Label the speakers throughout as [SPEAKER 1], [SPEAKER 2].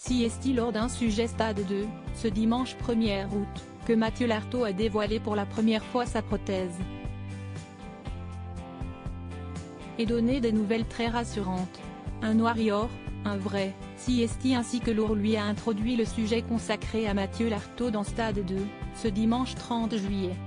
[SPEAKER 1] Si est-il lors d'un sujet Stade 2, ce dimanche 1er août, que Mathieu Lartaud a dévoilé pour la première fois sa prothèse. Et donné des nouvelles très rassurantes. Un warrior, un vrai, CST ainsi que Lourd lui a introduit le sujet consacré à Mathieu Lartaud dans Stade 2, ce dimanche 30 juillet.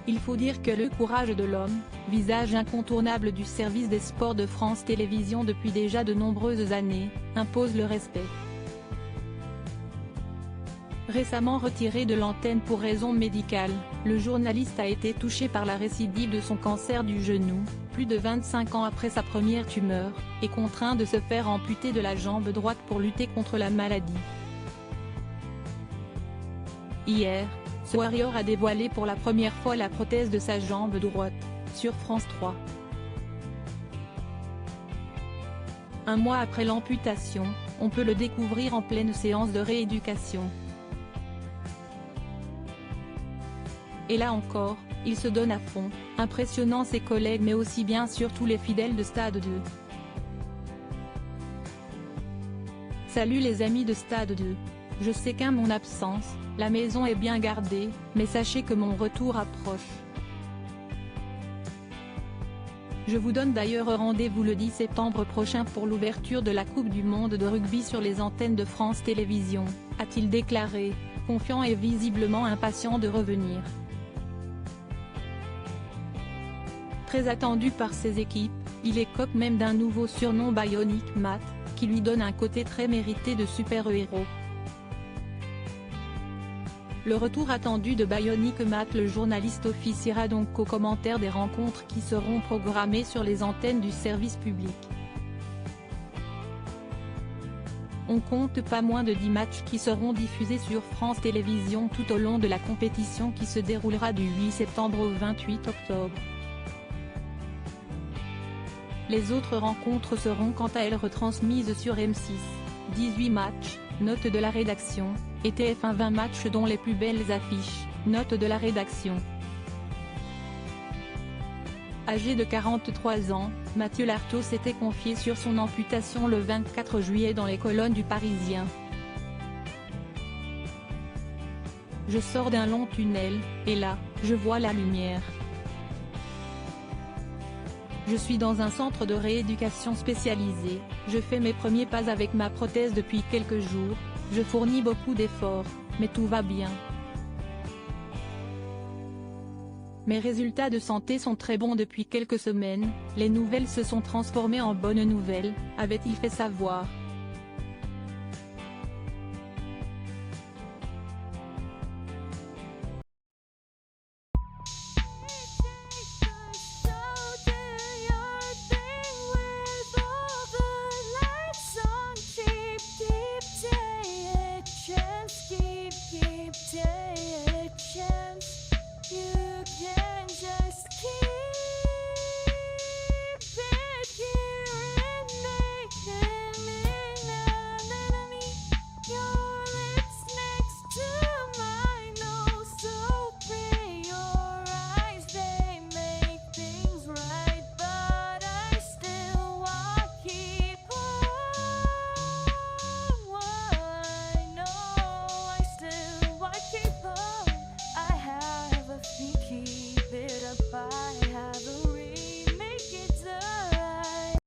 [SPEAKER 1] Il faut dire que le courage de l'homme, visage incontournable du service des sports de France Télévisions depuis déjà de nombreuses années, impose le respect. Récemment retiré de l'antenne pour raisons médicales, le journaliste a été touché par la récidive de son cancer du genou, plus de 25 ans après sa première tumeur, et contraint de se faire amputer de la jambe droite pour lutter contre la maladie. Hier, ce warrior a dévoilé pour la première fois la prothèse de sa jambe droite, sur France 3. Un mois après l'amputation, on peut le découvrir en pleine séance de rééducation. Et là encore, il se donne à fond, impressionnant ses collègues mais aussi bien sûr tous les fidèles de Stade 2. Salut les amis de Stade 2. Je sais qu'à mon absence, la maison est bien gardée, mais sachez que mon retour approche. Je vous donne d'ailleurs rendez-vous le 10 septembre prochain pour l'ouverture de la Coupe du Monde de rugby sur les antennes de France Télévisions, a-t-il déclaré, confiant et visiblement impatient de revenir. Très attendu par ses équipes, il écope même d'un nouveau surnom Bionic Matt, qui lui donne un côté très mérité de super-héros. Le retour attendu de Bionic Matt, le journaliste officiera donc aux commentaires des rencontres qui seront programmées sur les antennes du service public. On compte pas moins de 10 matchs qui seront diffusés sur France Télévisions tout au long de la compétition qui se déroulera du 8 septembre au 28 octobre. Les autres rencontres seront quant à elles retransmises sur M6, 18 matchs, note de la rédaction, et TF1 20 matchs dont les plus belles affiches, note de la rédaction. Âgé de 43 ans, Mathieu Lartaud s'était confié sur son amputation le 24 juillet dans les colonnes du Parisien. Je sors d'un long tunnel, et là, je vois la lumière. Je suis dans un centre de rééducation spécialisé, je fais mes premiers pas avec ma prothèse depuis quelques jours, je fournis beaucoup d'efforts, mais tout va bien. Mes résultats de santé sont très bons depuis quelques semaines, les nouvelles se sont transformées en bonnes nouvelles, avait-il fait savoir.